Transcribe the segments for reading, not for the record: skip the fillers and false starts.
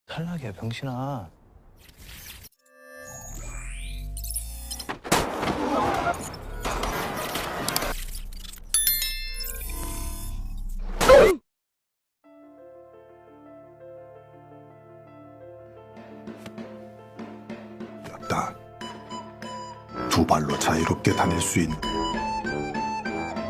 탈락이야, 병신아. 다 두 발로 자유롭게 다닐 수 있는.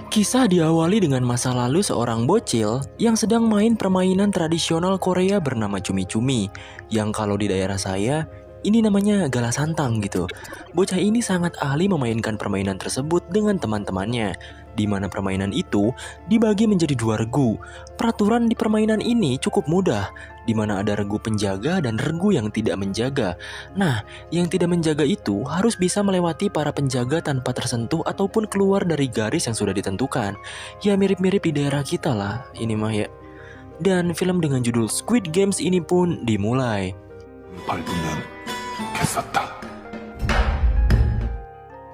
Kisah diawali dengan masa lalu seorang bocil yang sedang main permainan tradisional Korea bernama cumi-cumi, yang kalau di daerah saya ini namanya gala santang gitu. Bocah ini sangat ahli memainkan permainan tersebut dengan teman-temannya, di mana permainan itu dibagi menjadi 2 regu. Peraturan di permainan ini cukup mudah, di mana ada regu penjaga dan regu yang tidak menjaga. Nah, yang tidak menjaga itu harus bisa melewati para penjaga tanpa tersentuh ataupun keluar dari garis yang sudah ditentukan. Ya mirip-mirip di daerah kita lah, ini mah ya. Dan film dengan judul Squid Games ini pun dimulai. 밟으면 개쌌다.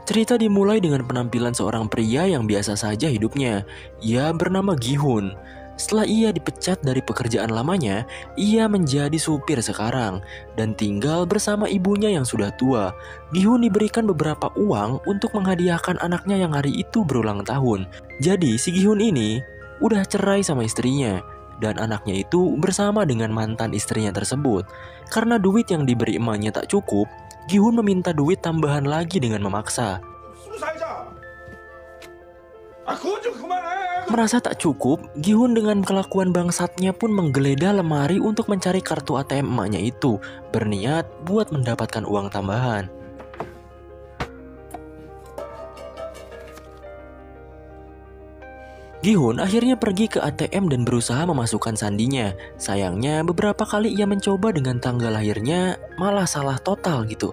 Cerita dimulai dengan penampilan seorang pria yang biasa saja hidupnya. Ia bernama Gi-hun. Setelah ia dipecat dari pekerjaan lamanya, ia menjadi supir sekarang dan tinggal bersama ibunya yang sudah tua. Gi-hun diberikan beberapa uang untuk menghadiahkan anaknya yang hari itu berulang tahun. Jadi si Gi-hun ini udah cerai sama istrinya dan anaknya itu bersama dengan mantan istrinya tersebut. Karena duit yang diberi emaknya tak cukup, Gi-hun meminta duit tambahan lagi dengan memaksa. Merasa tak cukup, Gi-hun dengan kelakuan bangsatnya pun menggeledah lemari untuk mencari kartu ATM emaknya itu, berniat buat mendapatkan uang tambahan. Gi-hun akhirnya pergi ke ATM dan berusaha memasukkan sandinya. Sayangnya beberapa kali ia mencoba dengan tanggal lahirnya malah salah total gitu.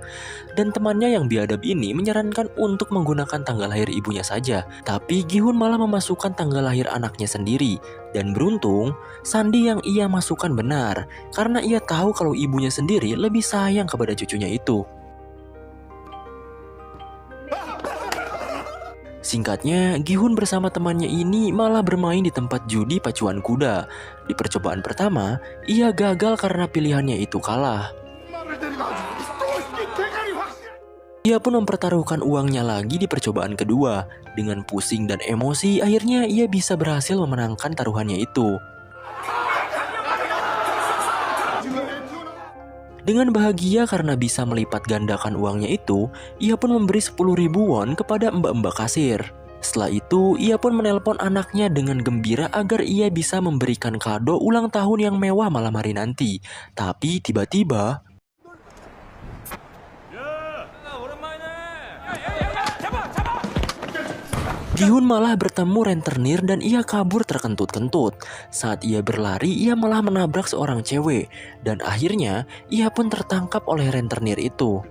Dan temannya yang biadab ini menyarankan untuk menggunakan tanggal lahir ibunya saja. Tapi Gi-hun malah memasukkan tanggal lahir anaknya sendiri. Dan beruntung, sandi yang ia masukkan benar. Karena ia tahu kalau ibunya sendiri lebih sayang kepada cucunya itu. Singkatnya, Gi-hun bersama temannya ini malah bermain di tempat judi pacuan kuda. Di percobaan pertama, ia gagal karena pilihannya itu kalah. Ia pun mempertaruhkan uangnya lagi di percobaan kedua. Dengan pusing dan emosi, akhirnya ia bisa berhasil memenangkan taruhannya itu. Dengan bahagia karena bisa melipat gandakan uangnya itu, ia pun memberi 10.000 won kepada mbak-mbak kasir. Setelah itu, ia pun menelpon anaknya dengan gembira agar ia bisa memberikan kado ulang tahun yang mewah malam hari nanti. Tapi tiba-tiba, Gi-hun malah bertemu rentenir dan ia kabur terkentut-kentut. Saat ia berlari, ia malah menabrak seorang cewek. Dan akhirnya, ia pun tertangkap oleh rentenir itu.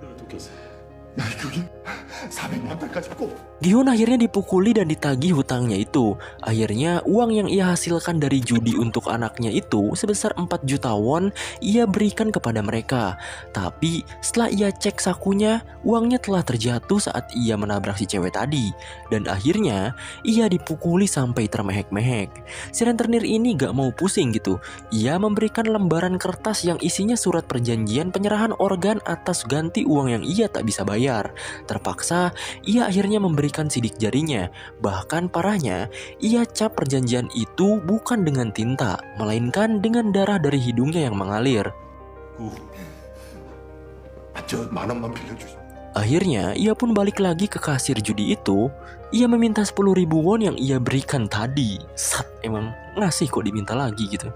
Gi-hun akhirnya dipukuli dan ditagih hutangnya itu. Akhirnya uang yang ia hasilkan dari judi untuk anaknya itu sebesar 4 juta won ia berikan kepada mereka. Tapi setelah ia cek sakunya, uangnya telah terjatuh saat ia menabrak si cewek tadi. Dan akhirnya ia dipukuli sampai termehek-mehek. Si rentenir ini gak mau pusing gitu. Ia memberikan lembaran kertas yang isinya surat perjanjian penyerahan organ atas ganti uang yang ia tak bisa bayar. Terpaksa ia akhirnya memberikan sidik jarinya. Bahkan parahnya, ia cap perjanjian itu bukan dengan tinta, melainkan dengan darah dari hidungnya yang mengalir. Akhirnya, ia pun balik lagi ke kasir judi itu. Ia meminta 10.000 won yang ia berikan tadi. Sat, emang ngasih kok diminta lagi gitu.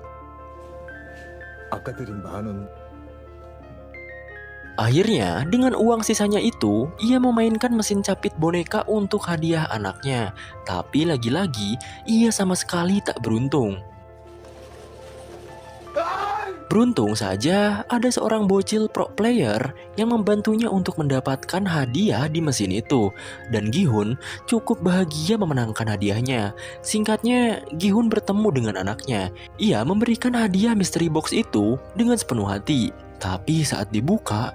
Akhirnya, dengan uang sisanya itu, ia memainkan mesin capit boneka untuk hadiah anaknya. Tapi lagi-lagi, ia sama sekali tak beruntung. Beruntung saja, ada seorang bocil pro player yang membantunya untuk mendapatkan hadiah di mesin itu. Dan Gi-hun cukup bahagia memenangkan hadiahnya. Singkatnya, Gi-hun bertemu dengan anaknya. Ia memberikan hadiah mystery box itu dengan sepenuh hati. Tapi saat dibuka,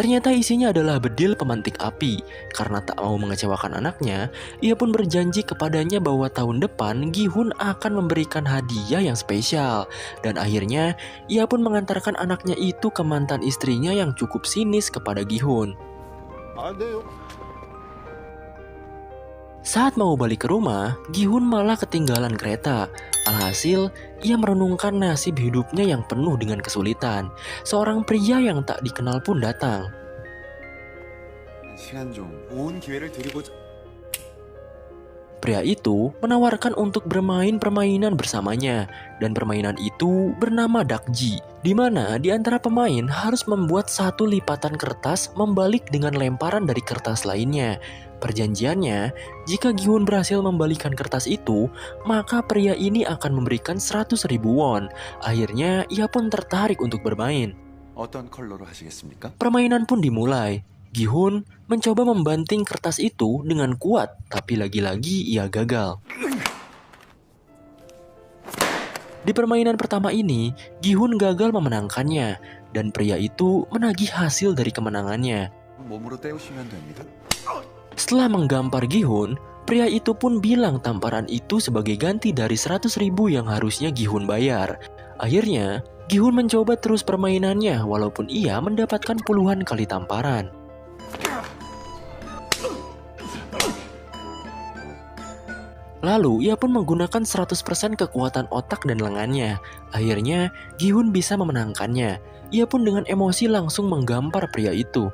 Ternyata isinya adalah bedil pemantik api. Karena tak mau mengecewakan anaknya, ia pun berjanji kepadanya bahwa tahun depan Gi-hun akan memberikan hadiah yang spesial. Dan akhirnya, ia pun mengantarkan anaknya itu ke mantan istrinya yang cukup sinis kepada Gi-hun. Saat mau balik ke rumah, Gi-hun malah ketinggalan kereta. Alhasil, ia merenungkan nasib hidupnya yang penuh dengan kesulitan. Seorang pria yang tak dikenal pun datang. Pria itu menawarkan untuk bermain permainan bersamanya, dan permainan itu bernama dakji, di mana di antara pemain harus membuat satu lipatan kertas membalik dengan lemparan dari kertas lainnya. Perjanjiannya, jika Gi-hun berhasil membalikan kertas itu, maka pria ini akan memberikan 100.000 won. Akhirnya, ia pun tertarik untuk bermain. Permainan pun dimulai. Gi-hun mencoba membanting kertas itu dengan kuat, tapi lagi-lagi ia gagal. Di permainan pertama ini, Gi-hun gagal memenangkannya, dan pria itu menagih hasil dari kemenangannya. Setelah menggampar Gi-hun, pria itu pun bilang tamparan itu sebagai ganti dari 100.000 yang harusnya Gi-hun bayar. Akhirnya, Gi-hun mencoba terus permainannya walaupun ia mendapatkan puluhan kali tamparan. Lalu, ia pun menggunakan 100% kekuatan otak dan lengannya. Akhirnya, Gi-hun bisa memenangkannya. Ia pun dengan emosi langsung menggampar pria itu.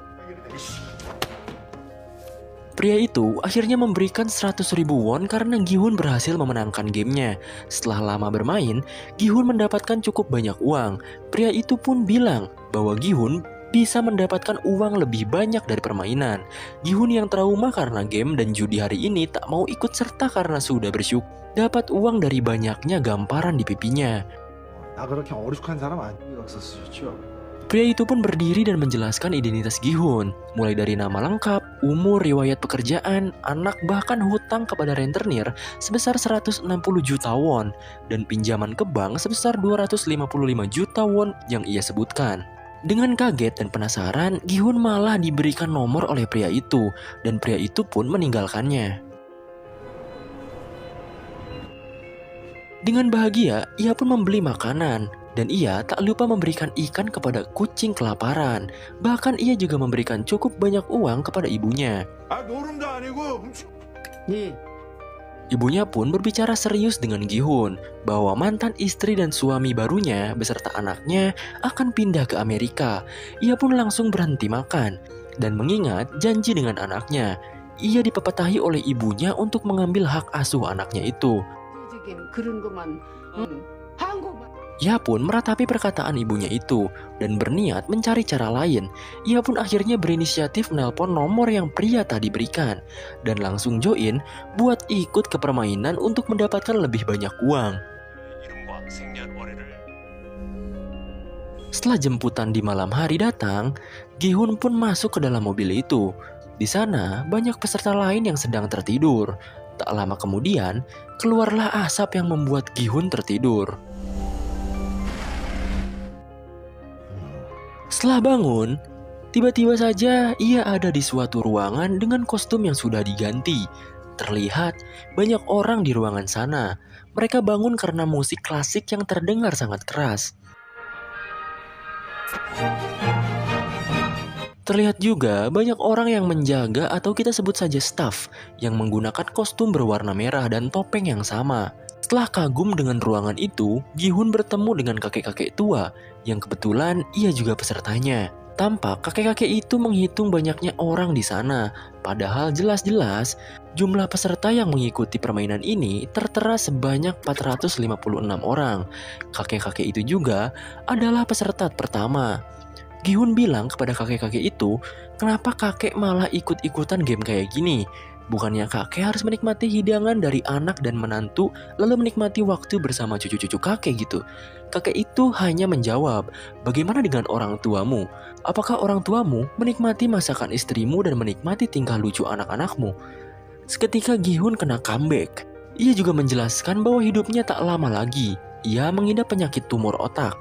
Pria itu akhirnya memberikan 100.000 won karena Gi-hun berhasil memenangkan gamenya. Setelah lama bermain, Gi-hun mendapatkan cukup banyak uang. Pria itu pun bilang bahwa Gi-hun bisa mendapatkan uang lebih banyak dari permainan. Gi-hun yang trauma karena game dan judi hari ini tak mau ikut serta karena sudah bersyukur dapat uang dari banyaknya gamparan di pipinya. Pria itu pun berdiri dan menjelaskan identitas Gi-hun, mulai dari nama lengkap, umur, riwayat pekerjaan, anak, bahkan hutang kepada rentenir sebesar 160 juta won, dan pinjaman ke bank sebesar 255 juta won yang ia sebutkan. Dengan kaget dan penasaran, Gi-hun malah diberikan nomor oleh pria itu, dan pria itu pun meninggalkannya. Dengan bahagia, ia pun membeli makanan. Dan ia tak lupa memberikan ikan kepada kucing kelaparan. Bahkan ia juga memberikan cukup banyak uang kepada ibunya. Ibunya pun berbicara serius dengan Gi-hun bahwa mantan istri dan suami barunya beserta anaknya akan pindah ke Amerika. Ia pun langsung berhenti makan dan mengingat janji dengan anaknya. Ia dipepetahi oleh ibunya untuk mengambil hak asuh anaknya itu. Ia pun meratapi perkataan ibunya itu dan berniat mencari cara lain. Ia pun akhirnya berinisiatif menelpon nomor yang pria tadi berikan dan langsung join buat ikut ke permainan untuk mendapatkan lebih banyak uang. Setelah jemputan di malam hari datang, Gi-hun pun masuk ke dalam mobil itu. Di sana banyak peserta lain yang sedang tertidur. Tak lama kemudian, keluarlah asap yang membuat Gi-hun tertidur. Setelah bangun, tiba-tiba saja ia ada di suatu ruangan dengan kostum yang sudah diganti. Terlihat banyak orang di ruangan sana. Mereka bangun karena musik klasik yang terdengar sangat keras. Terlihat juga banyak orang yang menjaga atau kita sebut saja staff yang menggunakan kostum berwarna merah dan topeng yang sama. Setelah kagum dengan ruangan itu, Gi-hun bertemu dengan kakek-kakek tua yang kebetulan ia juga pesertanya. Tampak kakek-kakek itu menghitung banyaknya orang di sana, padahal jelas-jelas jumlah peserta yang mengikuti permainan ini tertera sebanyak 456 orang. Kakek-kakek itu juga adalah peserta pertama. Gi-hun bilang kepada kakek-kakek itu, kenapa kakek malah ikut-ikutan game kayak gini? Bukannya kakek harus menikmati hidangan dari anak dan menantu, lalu menikmati waktu bersama cucu-cucu kakek gitu. Kakek itu hanya menjawab, bagaimana dengan orang tuamu? Apakah orang tuamu menikmati masakan istrimu dan menikmati tingkah lucu anak-anakmu? Seketika Gi-hun kena comeback. Ia juga menjelaskan bahwa hidupnya tak lama lagi. Ia mengidap penyakit tumor otak.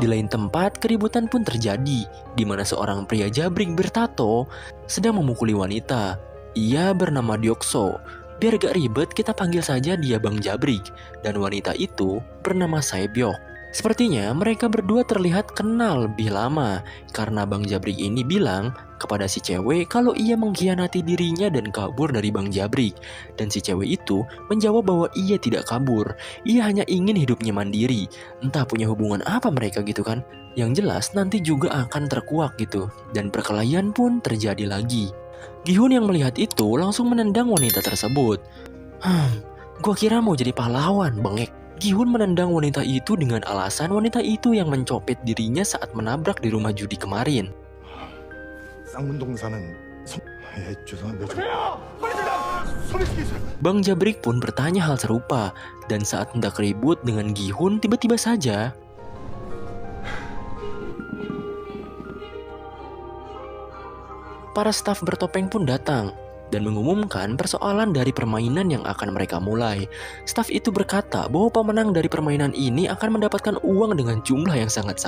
Di lain tempat, keributan pun terjadi, di mana seorang pria jabrik bertato sedang memukuli wanita. Ia bernama Diokso. Biar gak ribet, kita panggil saja dia Bang Jabrik. Dan wanita itu bernama Saebyok. Sepertinya mereka berdua terlihat kenal lebih lama, karena Bang Jabrik ini bilang kepada si cewek kalau ia mengkhianati dirinya dan kabur dari Bang Jabrik. Dan si cewek itu menjawab bahwa ia tidak kabur, ia hanya ingin hidupnya mandiri. Entah punya hubungan apa mereka gitu kan. Yang jelas nanti juga akan terkuak gitu. Dan perkelahian pun terjadi lagi. Gi-hun yang melihat itu langsung menendang wanita tersebut. Gua kira mau jadi pahlawan, bengek. Gi-hun menendang wanita itu dengan alasan wanita itu yang mencopet dirinya saat menabrak di rumah judi kemarin. 쌍문동사는 죄송한데 Bang Jabrik pun bertanya hal serupa, dan saat hendak ribut dengan Gi-hun, tiba-tiba saja para staf bertopeng pun datang dan mengumumkan persoalan dari permainan yang akan mereka mulai. Staf itu berkata bahwa pemenang dari permainan ini akan mendapatkan uang dengan jumlah yang sangat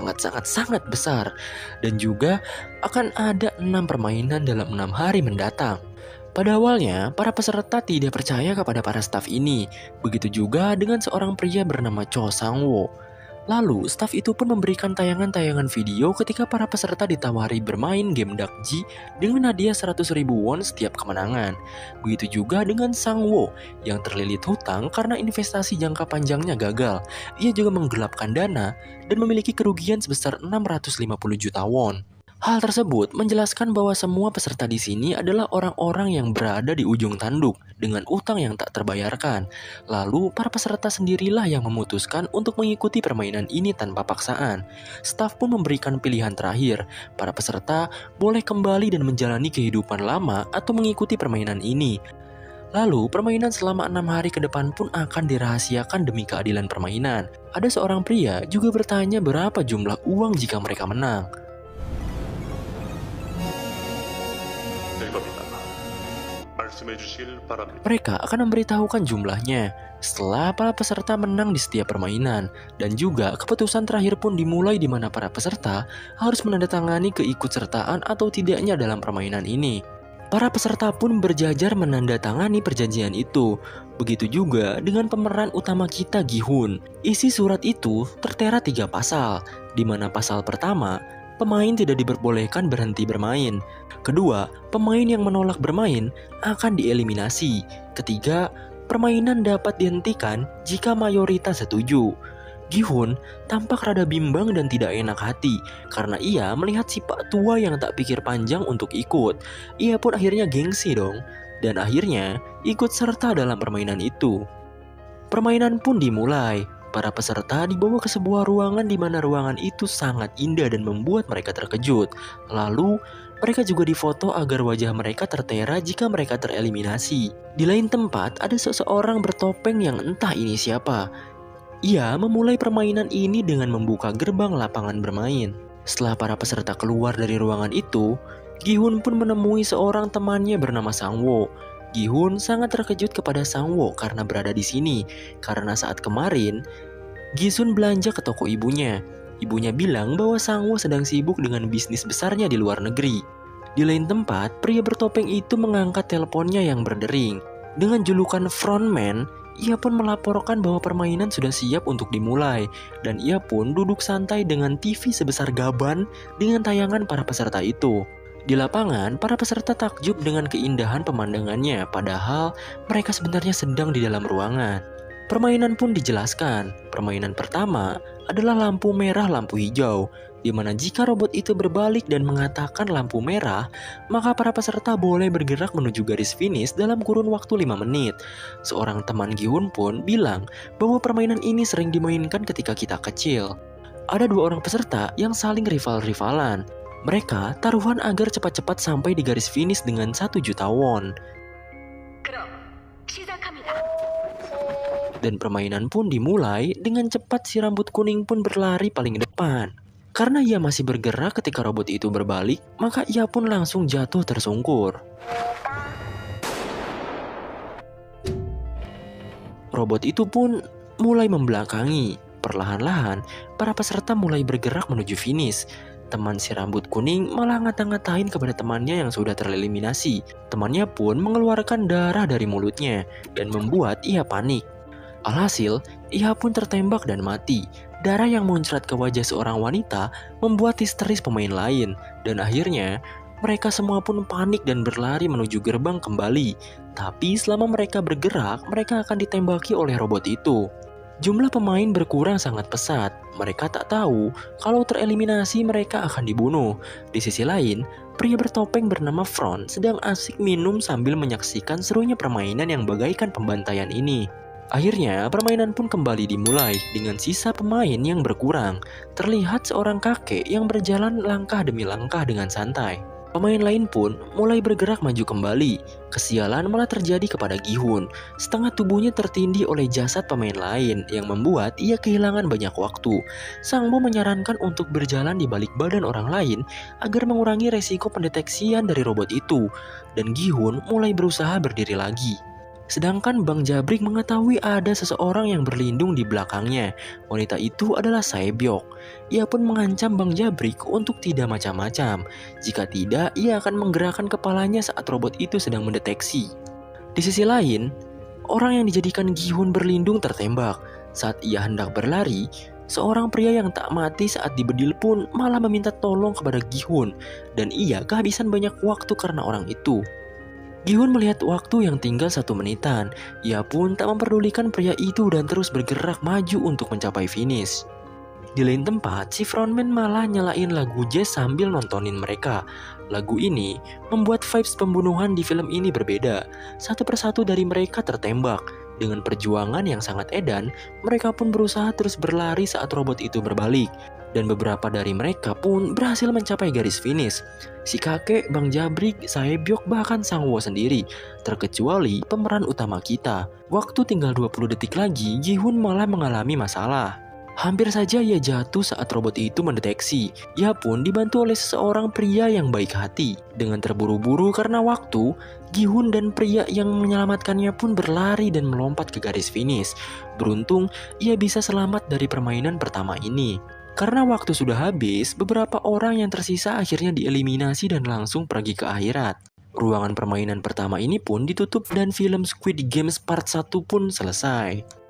besar. Dan juga akan ada 6 permainan dalam 6 hari mendatang. Pada awalnya, para peserta tidak percaya kepada para staf ini. Begitu juga dengan seorang pria bernama Cho Sang-wo. Lalu, staf itu pun memberikan tayangan-tayangan video ketika para peserta ditawari bermain game Dakji dengan hadiah 100.000 won setiap kemenangan. Begitu juga dengan Sang-wo yang terlilit hutang karena investasi jangka panjangnya gagal. Ia juga menggelapkan dana dan memiliki kerugian sebesar 650 juta won. Hal tersebut menjelaskan bahwa semua peserta di sini adalah orang-orang yang berada di ujung tanduk dengan utang yang tak terbayarkan. Lalu para peserta sendirilah yang memutuskan untuk mengikuti permainan ini tanpa paksaan. Staf pun memberikan pilihan terakhir. Para peserta boleh kembali dan menjalani kehidupan lama atau mengikuti permainan ini. Lalu, permainan selama 6 hari ke depan pun akan dirahasiakan demi keadilan permainan. Ada seorang pria juga bertanya berapa jumlah uang jika mereka menang. Mereka akan memberitahukan jumlahnya setelah para peserta menang di setiap permainan, dan juga keputusan terakhir pun dimulai di mana para peserta harus menandatangani keikutsertaan atau tidaknya dalam permainan ini. Para peserta pun berjajar menandatangani perjanjian itu. Begitu juga dengan pemeran utama kita, Gi-hun. Isi surat itu tertera 3 pasal, di mana pasal pertama, pemain tidak diperbolehkan berhenti bermain. Kedua, pemain yang menolak bermain akan dieliminasi. Ketiga, permainan dapat dihentikan jika mayoritas setuju. Gi-hun tampak rada bimbang dan tidak enak hati karena ia melihat si pak tua yang tak pikir panjang untuk ikut. Ia pun akhirnya gengsi dong, dan akhirnya ikut serta dalam permainan itu. Permainan pun dimulai. Para peserta dibawa ke sebuah ruangan di mana ruangan itu sangat indah dan membuat mereka terkejut. Lalu, mereka juga difoto agar wajah mereka tertera jika mereka tereliminasi. Di lain tempat, ada seseorang bertopeng yang entah ini siapa. Ia memulai permainan ini dengan membuka gerbang lapangan bermain. Setelah para peserta keluar dari ruangan itu, Gi-hun pun menemui seorang temannya bernama Sang-wo. Gi-hun sangat terkejut kepada Sang-wo karena berada di sini. Karena saat kemarin, Gi-sun belanja ke toko ibunya. Ibunya bilang bahwa Sang-wo sedang sibuk dengan bisnis besarnya di luar negeri. Di lain tempat, pria bertopeng itu mengangkat teleponnya yang berdering. Dengan julukan frontman, ia pun melaporkan bahwa permainan sudah siap untuk dimulai. Dan ia pun duduk santai dengan TV sebesar gaban dengan tayangan para peserta itu. Di lapangan, para peserta takjub dengan keindahan pemandangannya, padahal mereka sebenarnya sedang di dalam ruangan. Permainan pun dijelaskan. Permainan pertama adalah lampu merah, lampu hijau, di mana jika robot itu berbalik dan mengatakan lampu merah, maka para peserta boleh bergerak menuju garis finish dalam kurun waktu 5 menit. Seorang teman Gi-hun pun bilang bahwa permainan ini sering dimainkan ketika kita kecil. Ada 2 orang peserta yang saling rival-rivalan. Mereka taruhan agar cepat-cepat sampai di garis finish dengan 1 juta won. Dan permainan pun dimulai. Dengan cepat si rambut kuning pun berlari paling depan. Karena ia masih bergerak ketika robot itu berbalik, maka ia pun langsung jatuh tersungkur. Robot itu pun mulai membelakangi. perlahan-lahan, para peserta mulai bergerak menuju finish. Teman si rambut kuning malah ngata-ngatain kepada temannya yang sudah tereliminasi. Temannya pun mengeluarkan darah dari mulutnya dan membuat ia panik. Alhasil, ia pun tertembak dan mati. Darah yang muncrat ke wajah seorang wanita membuat histeris pemain lain. Dan akhirnya, mereka semua pun panik dan berlari menuju gerbang kembali. Tapi selama mereka bergerak, mereka akan ditembaki oleh robot itu. Jumlah pemain berkurang sangat pesat. Mereka tak tahu kalau tereliminasi mereka akan dibunuh. Di sisi lain, pria bertopeng bernama Front sedang asik minum sambil menyaksikan serunya permainan yang bagaikan pembantaian ini. Akhirnya, permainan pun kembali dimulai dengan sisa pemain yang berkurang. Terlihat seorang kakek yang berjalan langkah demi langkah dengan santai. Pemain lain pun mulai bergerak maju kembali. Kesialan malah terjadi kepada Gi-hun. Setengah tubuhnya tertindih oleh jasad pemain lain yang membuat ia kehilangan banyak waktu. Sang Bo menyarankan untuk berjalan di balik badan orang lain agar mengurangi resiko pendeteksian dari robot itu. Dan Gi-hun mulai berusaha berdiri lagi. Sedangkan Bang Jabrik mengetahui ada seseorang yang berlindung di belakangnya. Wanita itu adalah Saebyok. Ia pun mengancam Bang Jabrik untuk tidak macam-macam. Jika tidak, ia akan menggerakkan kepalanya saat robot itu sedang mendeteksi. Di sisi lain, orang yang dijadikan Gi-hun berlindung tertembak. Saat ia hendak berlari, seorang pria yang tak mati saat dibedil pun malah meminta tolong kepada Gi-hun. Dan ia kehabisan banyak waktu karena orang itu. Gi-hun melihat waktu yang tinggal 1 menitan. Ia pun tak memperdulikan pria itu dan terus bergerak maju untuk mencapai finish. Di lain tempat, si frontman malah nyalain lagu jazz sambil nontonin mereka. Lagu ini membuat vibes pembunuhan di film ini berbeda. Satu persatu dari mereka tertembak. Dengan perjuangan yang sangat edan, mereka pun berusaha terus berlari saat robot itu berbalik. Dan beberapa dari mereka pun berhasil mencapai garis finish. Si kakek, Bang Jabrik, Saebyok, bahkan Sang Wo sendiri, terkecuali pemeran utama kita. Waktu tinggal 20 detik lagi, Gi-hun malah mengalami masalah. Hampir saja ia jatuh saat robot itu mendeteksi. Ia pun dibantu oleh seseorang pria yang baik hati. Dengan terburu-buru karena waktu, Gi-hun dan pria yang menyelamatkannya pun berlari dan melompat ke garis finish. Beruntung, ia bisa selamat dari permainan pertama ini. Karena waktu sudah habis, beberapa orang yang tersisa akhirnya dieliminasi dan langsung pergi ke akhirat. Ruangan permainan pertama ini pun ditutup dan film Squid Games Part 1 pun selesai.